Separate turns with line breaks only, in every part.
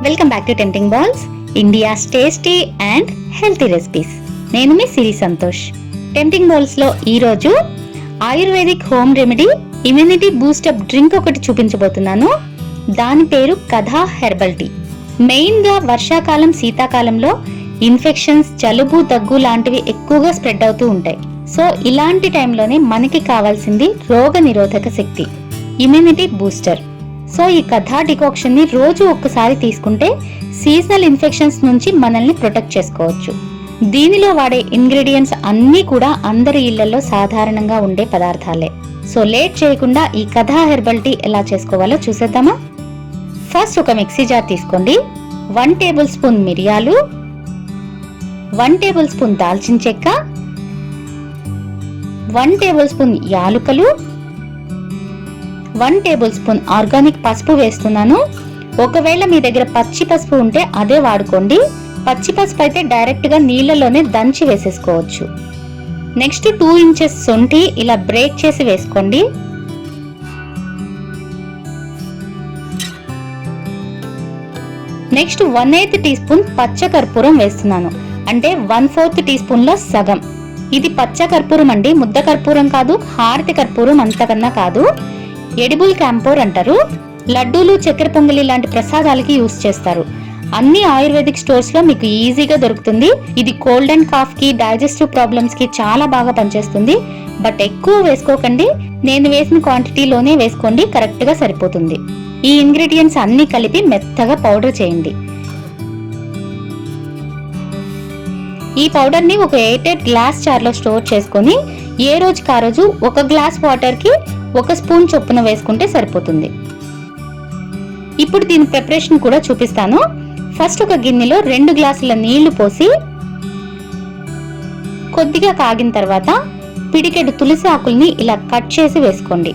Welcome back to tempting balls, India's tasty and healthy recipes. నేను మీ సిరి Santosh. Tempting balls లో ఈరోజు ayurvedic home remedy immunity boost up drink ఒకటి చూపించబోతున్నాను. దాని పేరు కథా హెర్బల్ టీ. మెయిన్ గా వర్షాకాలం, శీతాకాలంలో ఇన్ఫెక్షన్స్, జలుబు, దగ్గు లాంటివి ఎక్కువగా స్ప్రెడ్ అవుతూ ఉంటాయి. సో ఇలాంటి టైంలోనే మనకి కావాల్సింది రోగ నిరోధక శక్తి, ఇమ్యూనిటీ బూస్టర్. సో ఈ కథా డికాక్షన్ ని రోజు ఒక్కసారి తీసుకుంటే సీజనల్ ఇన్ఫెక్షన్స్ నుంచి మనల్ని ప్రొటెక్ట్ చేసుకోవచ్చు. దీనిలో వాడే ఇంగ్రీడియంట్స్ అన్నీ కూడా అందరి ఇళ్లలో సాధారణంగా ఉండే పదార్థాలే. సో లేట్ చేయకుండా ఈ కథా హెర్బల్ టీ ఎలా చేసుకోవాలో చూసేద్దామా? ఫస్ట్ ఒక మిక్సీ జార్ తీసుకోండి. 1 టేబుల్ స్పూన్ మిరియాలు, 1 టేబుల్ స్పూన్ దాల్చిన చెక్క, 1 టేబుల్ స్పూన్ యాలుకలు, 1 టేబుల్ స్పూన్ ఆర్గానిక్ పసుపు వేస్తున్నాను. ఒకవేళ మీ దగ్గర పచ్చి పసుపు ఉంటే అదే వాడుకోండి. పచ్చి పసుపు అయితే డైరెక్ట్ గా నీళ్ళలోనే దంచి వేసేసుకోవచ్చు. నెక్స్ట్ 2 ఇంచెస్ సొంటి ఇలా బ్రేక్ చేసి వేసుకోండి. నెక్స్ట్ 1/8 టీ స్పూన్ పచ్చ కర్పూరం వేస్తున్నాను. అంటే 1/4 టీ స్పూన్ లో సగం. ఇది పచ్చ కర్పూరం అండి, ముద్ద కర్పూరం కాదు, హారతి కర్పూరం అంతకన్నా కాదు. ఎడిబుల్ క్యాంఫోర్ అంటారు. లడ్డూలు, చక్కెర పొంగలి లాంటి ప్రసాదాలకి యూస్ చేస్తారు. అన్ని ఆయుర్వేదిక్ స్టోర్స్ లో మీకు ఈజీగా దొరుకుతుంది. ఇది కోల్డ్ అండ్ కాఫ్ కి, డైజెస్టివ్ ప్రాబ్లమ్స్ కి చాలా బాగా పనిచేస్తుంది. బట్ ఎక్కువ వేసుకోకండి, నేను వేసిన క్వాంటిటీలోనే వేసుకోండి, కరెక్ట్ గా సరిపోతుంది. ఈ ఇంగ్రీడియంట్స్ అన్ని కలిపి మెత్తగా పౌడర్ చేయండి. ఈ పౌడర్ ని ఒక ఎయిటెడ్ గ్లాస్ జార్ లో స్టోర్ చేసుకొని ఏ రోజుకి ఆ రోజు 1 గ్లాస్ వాటర్ కి 1 స్పూన్ చొప్పున వేసుకుంటే సరిపోతుంది. ఇప్పుడు దీని ప్రిపరేషన్ కూడా చూపిస్తాను. ఫస్ట్ ఒక గిన్నెలో 2 గ్లాసుల నీళ్లు పోసి కొద్దిగా కాగిన తర్వాత పిడికెడు తులసి ఆకుల్ని ఇలా కట్ చేసి వేసుకోండి.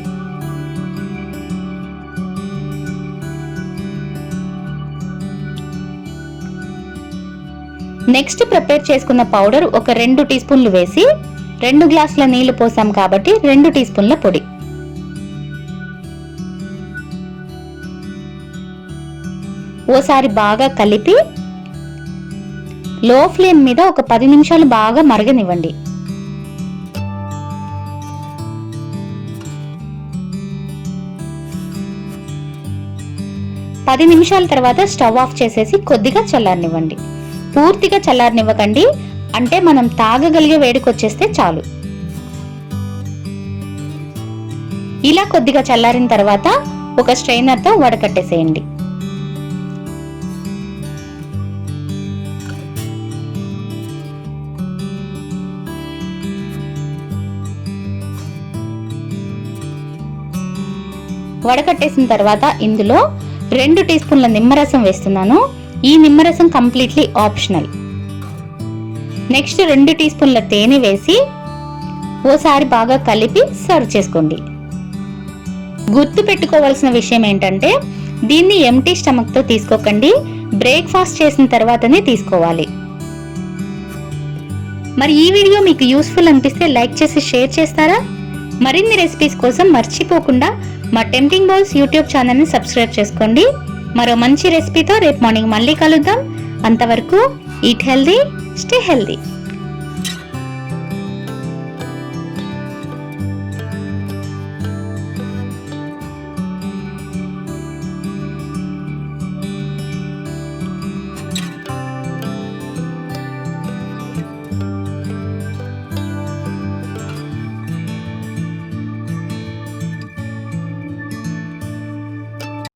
నెక్స్ట్ ప్రిపేర్ చేసుకున్న పౌడర్ ఒక 2 టీ స్పూన్లు వేసి 2 గ్లాసుల నీళ్లు పోసాం కాబట్టి 2 టీ స్పూన్ల పొడి. ఓసారి బాగా కలిపి లో ఫ్లేమ్ మీద ఒక 10 నిమిషాలు బాగా మరగనివ్వండి. పది నిమిషాల తర్వాత స్టవ్ ఆఫ్ చేసేసి కొద్దిగా చల్లారనివ్వండి. పూర్తిగా చల్లారనివ్వకండి, అంటే మనం తాగగలిగే వేడికొచ్చేస్తే చాలు. ఇలా కొద్దిగా చల్లారిన తర్వాత ఒక స్ట్రైనర్తో వడకట్టేసేయండి. వడకట్టేసిన తర్వాత ఇందులో 2 టీ స్పూన్ల నిమ్మరసం వేస్తున్నాను. ఈ నిమ్మరసం కంప్లీట్లీ ఆప్షనల్. నెక్స్ట్ 2 టీ స్పూన్ల తేనె వేసి ఓసారి బాగా కలిపి సర్వ్ చేసుకోండి. గుర్తు పెట్టుకోవాల్సిన విషయం ఏంటంటే దీన్ని ఎంటీ స్టమక్ తో తీసుకోకండి, బ్రేక్ఫాస్ట్ చేసిన తర్వాతనే తీసుకోవాలి. మరి ఈ వీడియో మీకు యూస్ఫుల్ అనిపిస్తే లైక్ చేసి షేర్ చేస్తారా? మరిన్ని రెసిపీస్ కోసం మర్చిపోకుండా మా టెంప్టింగ్ బాల్స్ యూట్యూబ్ ఛానల్ ని సబ్స్క్రైబ్ చేసుకోండి. మరో మంచి రెసిపీతో రేపు మార్నింగ్ మళ్ళీ కలుద్దాం. అంతవరకు ఈట్ హెల్దీ, స్టే హెల్దీ.